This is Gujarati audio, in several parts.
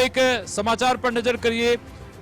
એક સમાચાર પર નજર કરીએ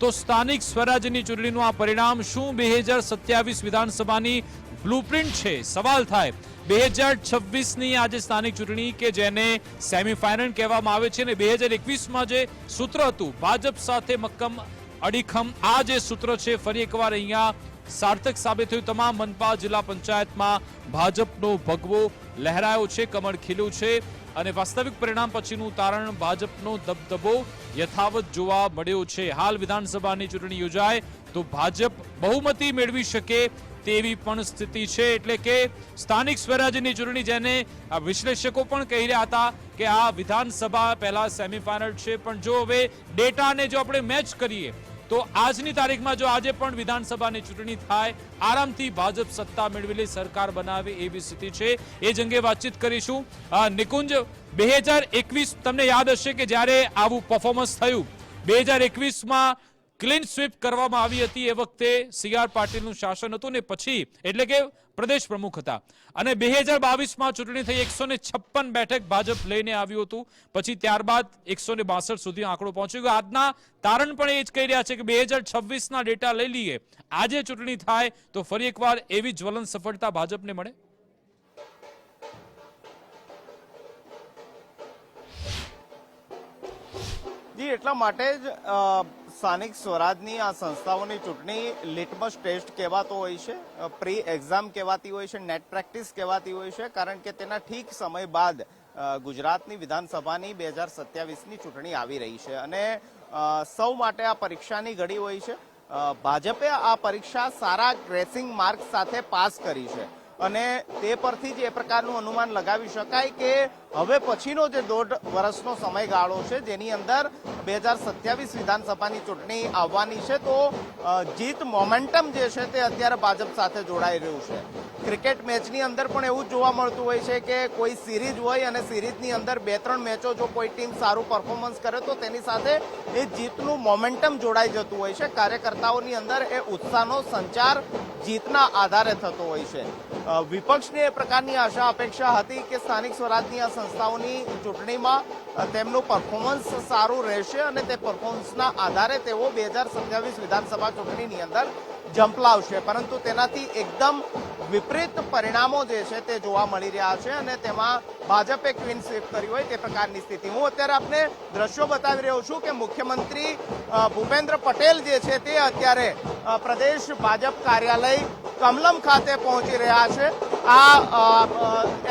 તો સ્થાનિક સ્વરાજ્યની ચૂંટણીનું આ પરિણામ શું 2027 વિધાનસભાની બ્લુપ્રિન્ટ છે? સવાલ થાય 2026ની આજે સ્થાનિક ચૂંટણી કે જેને સેમીફાઇનલ કહેવામાં આવે છે, ને 2021માં જે સૂત્ર હતું ભાજપ સાથે મક્કમ અડીખમ, આ જે સૂત્ર છે ફરી એકવાર અહીંયા સાર્થક સાબિત થયું. તમામ મનપા જિલ્લા પંચાયતમાં ભાજપનો ભગવો લહેરાયો છે, કમળ ખીલ્યું છે અને વાસ્તવિક પરિણામ પછીનું તારણ ભાજપનો દબદબો યથાવત જોવા મળ્યો છે. હાલ વિધાનસભાની ચૂંટણી યોજાય તો ભાજપ બહુમતી મેળવી શકે તેવી પણ સ્થિતિ છે. એટલે કે સ્થાનિક સ્વરાજ્યની ચૂંટણી જેને વિશ્લેષકો પણ કહી રહ્યા હતા કે આ વિધાનસભા પહેલા સેમીફાઇનલ છે, પણ જો હવે ડેટાને જો આપણે મેચ કરીએ તો આજની તારીખમાં જો આજે પણ વિધાનસભાની ચૂંટણી થાય, આરામથી ભાજપ સત્તા મેળવી લે, સરકાર બનાવે એવી સ્થિતિ છે. એ જ અંગે વાતચીત કરીશું. નિકુંજ, 2021 તમને યાદ હશે કે જ્યારે આવું પરફોર્મન્સ થયું, 2021માં ક્લીન સ્વીપ કરવામાં આવી હતી. એ વખતે CR પાટીલનું શાસન હતું ને પછી એટલે કે પ્રદેશ પ્રમુખ હતા, અને 2022માં ચૂંટણી થઈ 156 બેઠક ભાજપ લઈને આવ્યું હતું. પછી ત્યારબાદ 162 સુધી આંકડો પહોંચી ગયો. આજના તારણ પણ એ જ કહી રહ્યા છે કે 2026ના ડેટા લઈ લઈએ, આજે ચૂંટણી થાય તો ફરી એકવાર એવી જ્વલંત સફળતા ભાજપને મળે. જી, એટલા માટે જ સ્થાનિક સ્વરાજની આ સંસ્થાઓની ચૂંટણી લિટમસ ટેસ્ટ કહેવાતો હોય છે, પ્રી એક્ઝામ કહેવાતી હોય છે, નેટ પ્રેક્ટિસ કહેવાતી હોય છે, કારણ કે તેના ઠીક સમય બાદ ગુજરાતની વિધાનસભાની 2027ની ચૂંટણી આવી રહી છે અને સૌ માટે આ પરીક્ષાની ઘડી હોય છે. ભાજપે આ પરીક્ષા સારા ગ્રેસિંગ માર્ક સાથે પાસ કરી છે અને તે પરથી જ એ પ્રકારનું અનુમાન લગાવી શકાય કે હવે પછીનો જે 1.5 વર્ષનો સમયગાળો છે જેની અંદર 2027 વિધાનસભાની ચૂંટણી આવવાની છે, તો જીત મોમેન્ટમ જે છે તે અત્યારે ભાજપ સાથે જોડાઈ રહ્યું છે. ક્રિકેટ મેચની અંદર પણ એવું જ જોવા મળતું હોય છે કે કોઈ સિરીઝ હોય અને સિરીઝની અંદર 2-3 મેચો જો કોઈ ટીમ સારું પરફોર્મન્સ કરે તો તેની સાથે એ જીતનું મોમેન્ટમ જોડાઈ જતું હોય છે. કાર્યકર્તાઓની અંદર એ ઉત્સાહનો સંચાર જીતના આધારે થતો હોય છે. વિપક્ષની એ પ્રકારની આશા અપેક્ષા હતી કે સ્થાનિક સ્વરાજની આ સંસ્થાઓની ચૂંટણીમાં તેમનું પરફોર્મન્સ સારું રહેશે અને તે પરફોર્મન્સના આધારે તેઓ 2027 વિધાનસભા ચૂંટણીની અંદર ઝંપલાવશે, પરંતુ તેનાથી એકદમ વિપરીત પરિણામો જે છે તે જોવા મળી રહ્યા છે અને તેમાં ભાજપે ક્વીન સ્વીપ કરી હોય તે પ્રકારની સ્થિતિ. હું અત્યારે આપને દ્રશ્યો બતાવી રહ્યો છું કે મુખ્યમંત્રી ભૂપેન્દ્ર પટેલ જે છે તે અત્યારે પ્રદેશ ભાજપ કાર્યાલય કમલમ ખાતે પહોંચી રહ્યા છે. આ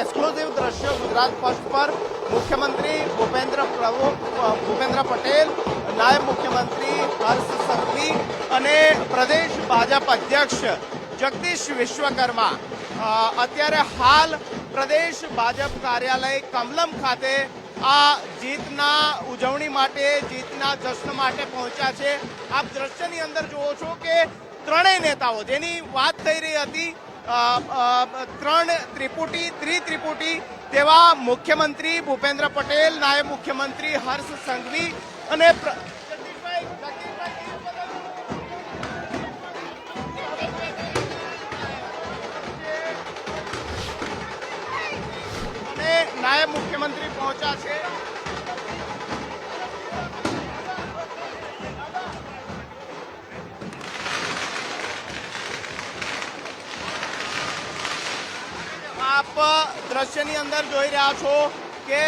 એક્સક્લુઝિવ દ્રશ્યો ગુજરાત ફર્સ્ટ પર મુખ્યમંત્રી ભૂપેન્દ્ર પટેલ, નાયબ મુખ્યમંત્રી હર્ષ સંઘવી અને પ્રદેશ ભાજપ અધ્યક્ષ જગદીશ વિશ્વકર્મા અત્યારે હાલ પ્રદેશ ભાજપ કાર્યાલય કમલમ ખાતે આ જીતના ઉજવણી માટે, જીતના જશ્ન માટે પહોંચ્યા છે. આપ દ્રશ્યની અંદર જુઓ છો કે ત્રણેય નેતાઓ જેની વાત થઈ રહી હતી, ત્રિપુટી તેવા મુખ્યમંત્રી ભૂપેન્દ્ર પટેલ, નાયબ મુખ્યમંત્રી હર્ષ સંઘવી અને નાયબ મુખ્યમંત્રી પહોંચ્યા છે. આપ દ્રશ્યની અંદર જોઈ રહ્યા છો કે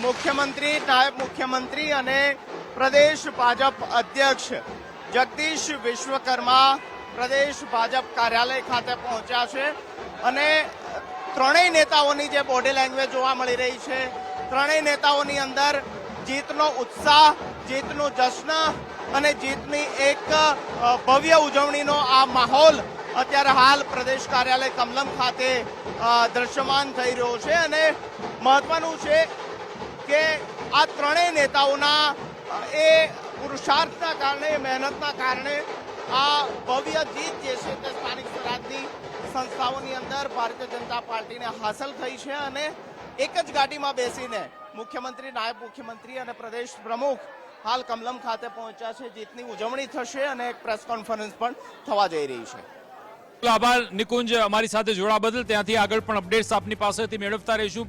મુખ્યમંત્રી, નાયબ મુખ્યમંત્રી અને પ્રદેશ ભાજપ અધ્યક્ષ જગદીશ વિશ્વકર્મા પ્રદેશ ભાજપ કાર્યાલય ખાતે પહોંચ્યા છે અને ત્રણેય નેતાઓની જે બોડી લેંગ્વેજ જોવા મળી રહી છે, ત્રણેય નેતાઓની અંદર જીતનો ઉત્સાહ, જીતનું જશ્ન અને જીતની એક ભવ્ય ઉજવણીનો આ માહોલ અત્યારે હાલ પ્રદેશ કાર્યાલય કમલમ ખાતે દ્રશ્યમાન થઈ રહ્યો છે. અને મહત્વનું છે કે આ ત્રણેય નેતાઓના એ પુરુષાર્થના કારણે, મહેનતના કારણે આ ભવ્ય જીત જે છે તે સ્થાનિક સ્વરાજની સંસ્થાઓની અંદર ભારતીય જનતા પાર્ટીને હાંસલ થઈ છે અને એક જ ગાડીમાં બેસીને મુખ્યમંત્રી, નાયબ મુખ્યમંત્રી અને પ્રદેશ પ્રમુખ હાલ કમલમ ખાતે પહોંચ્યા છે. જીતની ઉજવણી થશે અને એક પ્રેસ કોન્ફરન્સ પણ થવા જઈ રહી છે. આભાર નિકુંજ, અમારી સાથે જોડા બદલ. ત્યાંથી આગળ પણ અપડેટ્સ આપની પાસેથી મેળવતા રહીશું.